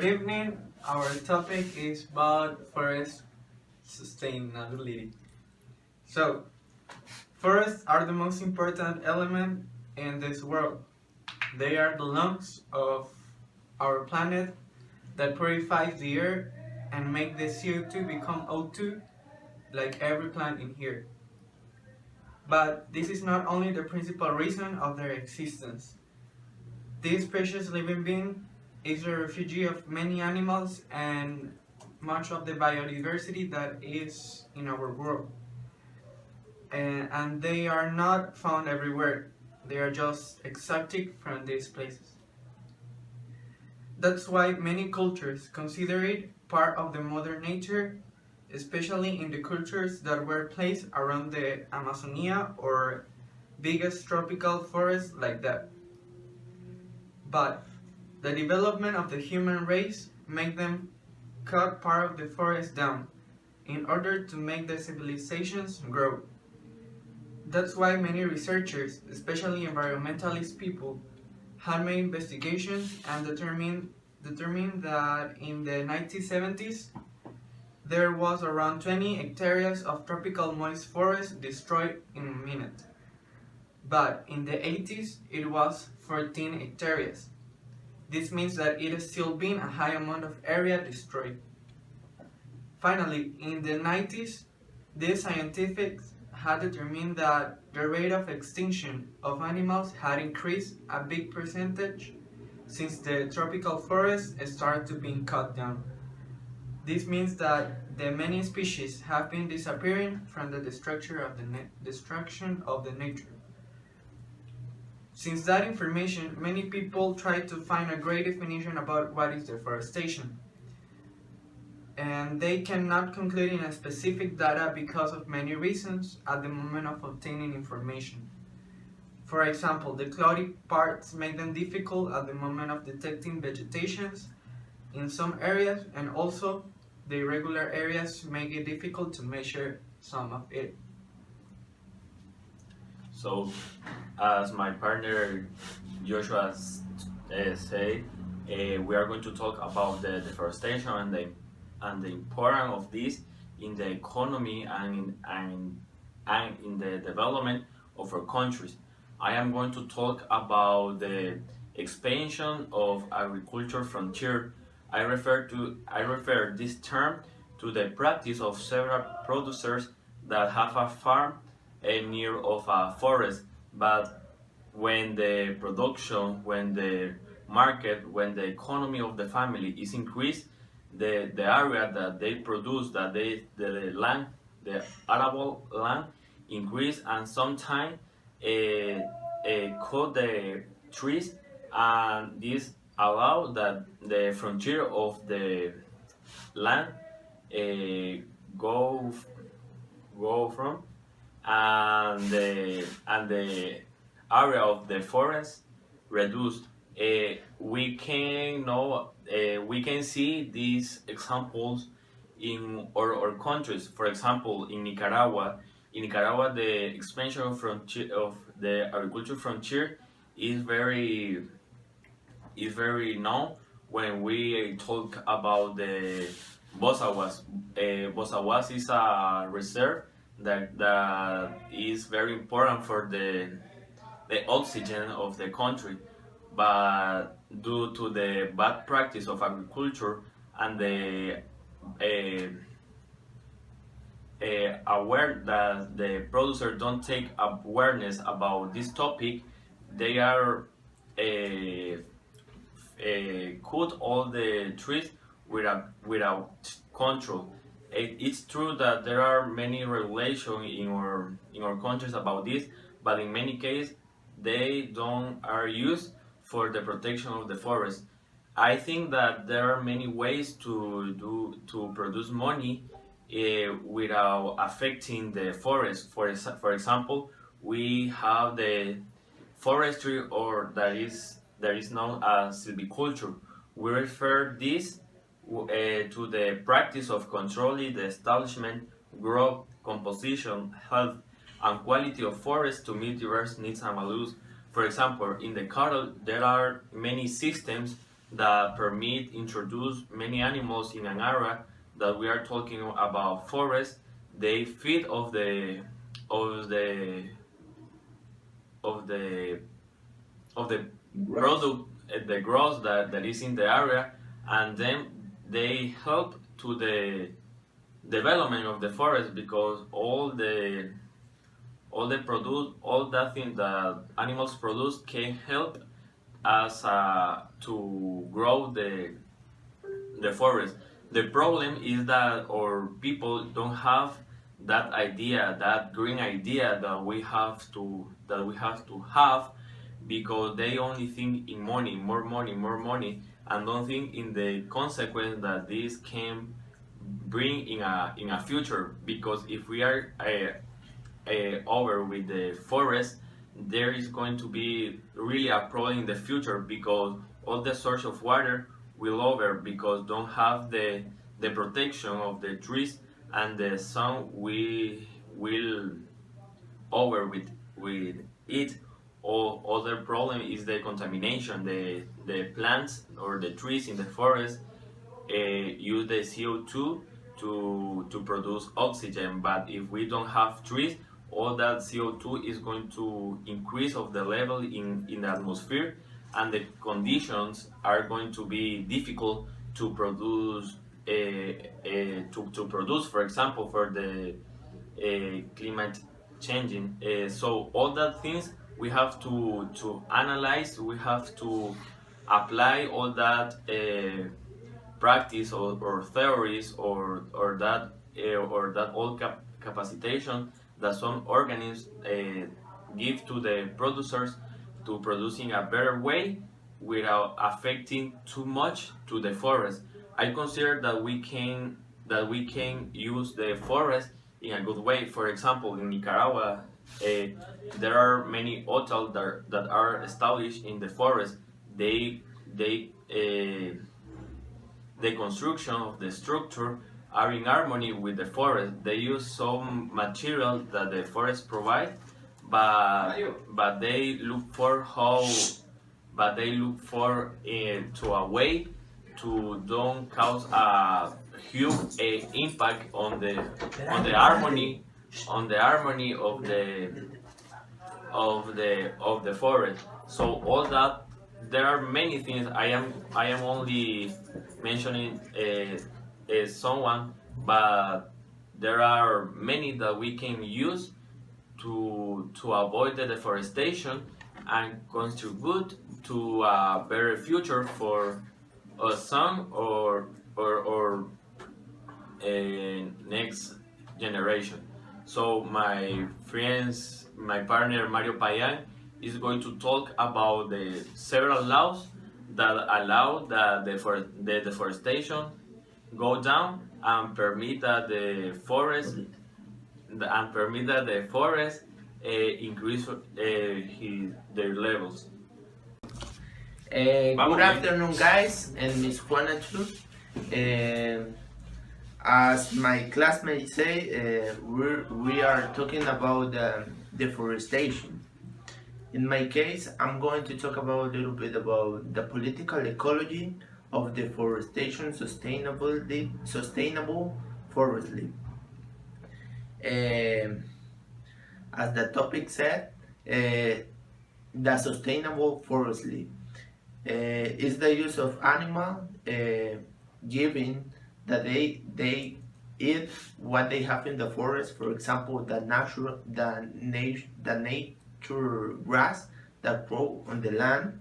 evening. Our topic is about forest sustainability. So, forests are the most important element in this world. They are the lungs of our planet that purifies the air and make the CO2 become O2 like every plant in here. But this is not only the principal reason of their existence. This precious living being is a refugee of many animals and much of the biodiversity that is in our world. And they are not found everywhere. They are just exotic from these places. That's why many cultures consider it part of the mother nature, especially in the cultures that were placed around the Amazonia or biggest tropical forests like that. But the development of the human race made them cut part of the forest down in order to make the civilizations grow. That's why many researchers, especially environmentalist people, had made investigations and determined that in the 1970s there was around 20 hectares of tropical moist forest destroyed in a minute. But in the 80s it was 14 hectares. This means that it has still been a high amount of area destroyed. Finally, in the 90s, these scientists had determined that the rate of extinction of animals had increased a big percentage since the tropical forests started to be cut down. This means that the many species have been disappearing from the destruction of the nature. Since that information, many people try to find a great definition about what is deforestation. And they cannot conclude in a specific data because of many reasons at the moment of obtaining information. For example, the cloudy parts make them difficult at the moment of detecting vegetations in some areas, and also the irregular areas make it difficult to measure some of it. So, as my partner Joshua said, we are going to talk about the deforestation and the importance of this in the economy and in the development of our countries. I am going to talk about the expansion of agriculture frontier. I refer this term to the practice of several producers that have a farm near of a forest, but when the production, when the market, when the economy of the family is increased, the area that they produce, the land, the arable land increase, and sometimes cut the trees, and this allow that the frontier of the land go from, and the area of the forest reduced. We can see these examples in our countries. For example, in Nicaragua, the expansion of the agriculture frontier is very known when we talk about the Bosawas. Bosawas is a reserve that is very important for the oxygen of the country, but due to the bad practice of agriculture and the aware that the producers don't take awareness about this topic, they are cut all the trees without control. It's true that there are many regulations in our countries about this, but in many cases they are used for the protection of the forest. I think that there are many ways to produce money without affecting the forest. For example, we have the forestry, or that is known as silviculture. We refer this to the practice of controlling the establishment, growth, composition, health, and quality of forests to meet diverse needs and values. For example, in the cattle, there are many systems that permit introduce many animals in an area that we are talking about forest. They feed of the of the of the product, the growth that is in the area, and then they help to the development of the forest, because all that thing that animals produce can help us to grow the forest. The problem is that our people don't have that idea, that green idea that we have to have, because they only think in money, more money, more money, and don't think in the consequence that this can bring in a future. Because if we are over with the forest, there is going to be really a problem in the future, because all the source of water will over, because don't have the protection of the trees, and the sun we will over with it. Or other problem is the contamination. The plants or the trees in the forest use the CO2 to produce oxygen. But if we don't have trees, all that CO2 is going to increase of the level in the atmosphere, and the conditions are going to be difficult to produce, to produce, for example, for the climate changing. So all that things we have to analyze. We have to apply all that practice, or theories, or that all capacitation that some organisms give to the producers, to producing a better way without affecting too much to the forest. I consider that we can use the forest in a good way. For example, in Nicaragua, there are many hotels that are established in the forest. The construction of the structure are in harmony with the forest. They use some material that the forest provide, but they look for to a way to don't cause a huge impact on the harmony of the forest. So all that, there are many things. I am only mentioning someone, but there are many that we can use to avoid the deforestation and contribute to a better future for us, some or next generation. So my partner Mario Payan is going to talk about the several laws that allow the deforestation go down, and permit that the forest increase their levels. Good afternoon, guys, and Miss Juana too. As my classmates say, we are talking about deforestation. In my case, I'm going to talk about a little bit about the political ecology of deforestation, sustainable forestry. As the topic said, the sustainable forestry is the use of animal, giving that they eat what they have in the forest. For example, the nature grass that grow on the land,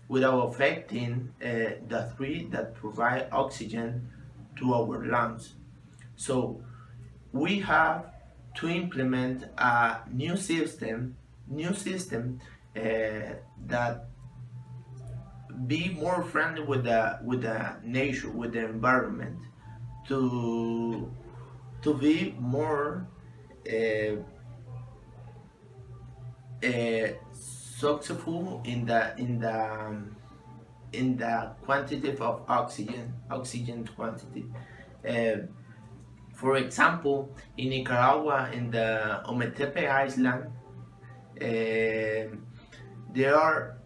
without affecting the tree that provide oxygen to our lungs. So we have to implement a new system that be more friendly with the nature, with the environment, to be more successful in the quantity of oxygen quantity. For example, in Nicaragua, in the Ometepe Island, there are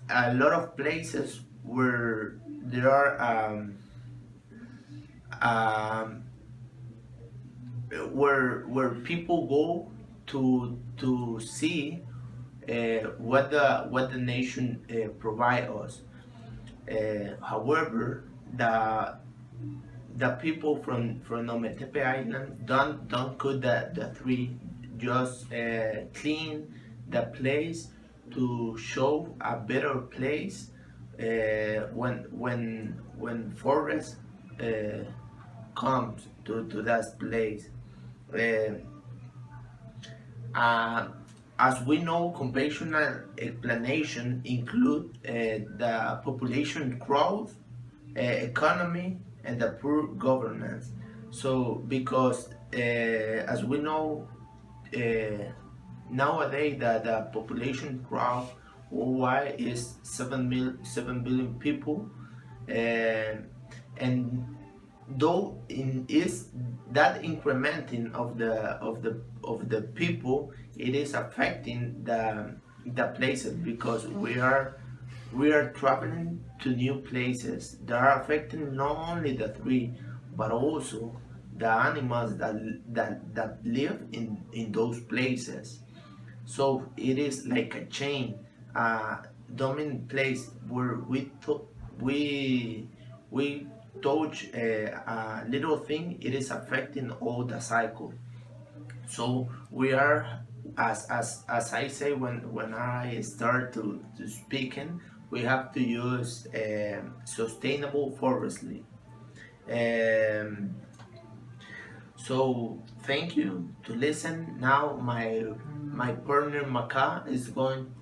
a lot of places where there are um, where people go to see what the nation provide us. However, the people from Ometepe Island don't cut the tree, just clean the place to show a better place when forest uh, comes to that place. Uh, uh, as we know, conventional explanation include the population growth, economy, and the poor governance. So, because as we know, uh, nowadays the population growth worldwide is 7 billion people, and though in is that incrementing of the people, it is affecting the places, because we are traveling to new places that are affecting not only the tree but also the animals that live in those places. So it is like a chain, dominant place where we touch a little thing, it is affecting all the cycle. So we are, as I say when I start to speaking, we have to use sustainable forestry. Um, so thank you to listen. Now my partner Maca is going.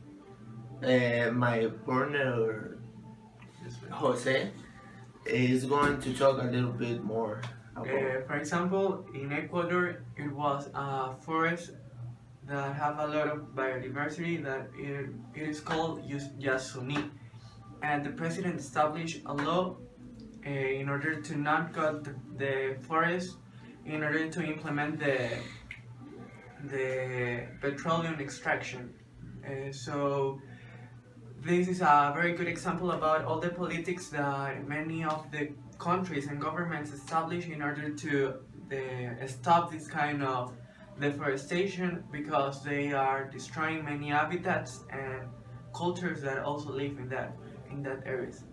My partner Jose is going to talk a little bit more about. For example, in Ecuador, it was a forest that have a lot of biodiversity that it is called Yasuni. And the president established a law in order to not cut the forest, in order to implement the petroleum extraction. So this is a very good example about all the politics that many of the countries and governments establish in order to stop this kind of deforestation, because they are destroying many habitats and cultures that also live in that areas.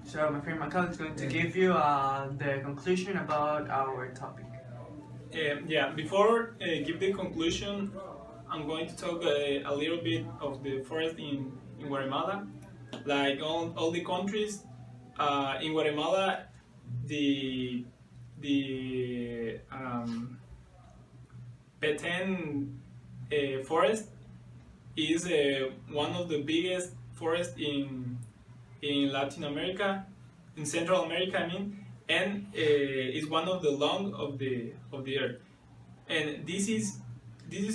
So my friend Macal is going to give you the conclusion about our topic. Before give the conclusion, I'm going to talk a little bit of the forest in Guatemala. Like all the countries, in Guatemala, the Petén forest is one of the biggest forests in Latin America, in Central America, I mean, and is one of the long of the earth. And this is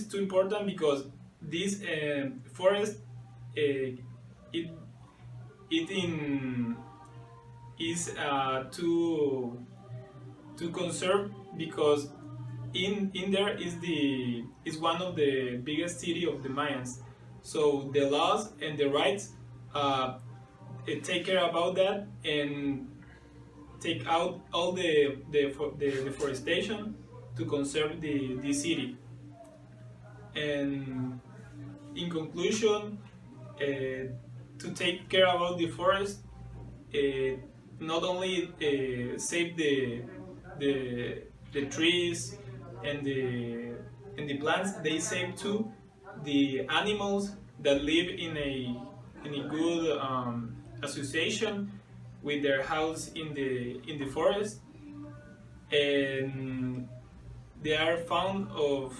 too important because this forest it is to conserve, because in there is one of the biggest city of the Mayans. So the laws and the rights take care about that and take out all the deforestation to conserve the city. And in conclusion, to take care about the forest, not only save the trees and the plants, they save too the animals that live in a good association with their house in the forest, and they are found of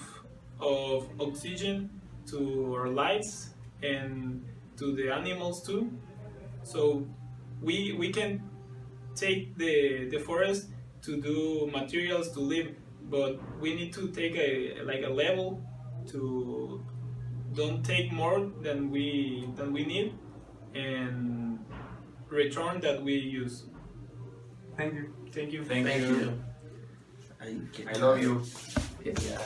oxygen to our lives and to the animals too. So we can take the forest to do materials to live, but we need to take a level to don't take more than we need, and return that we use. Thank you. Thank you. Thank Thank you. you. I love you. Yeah.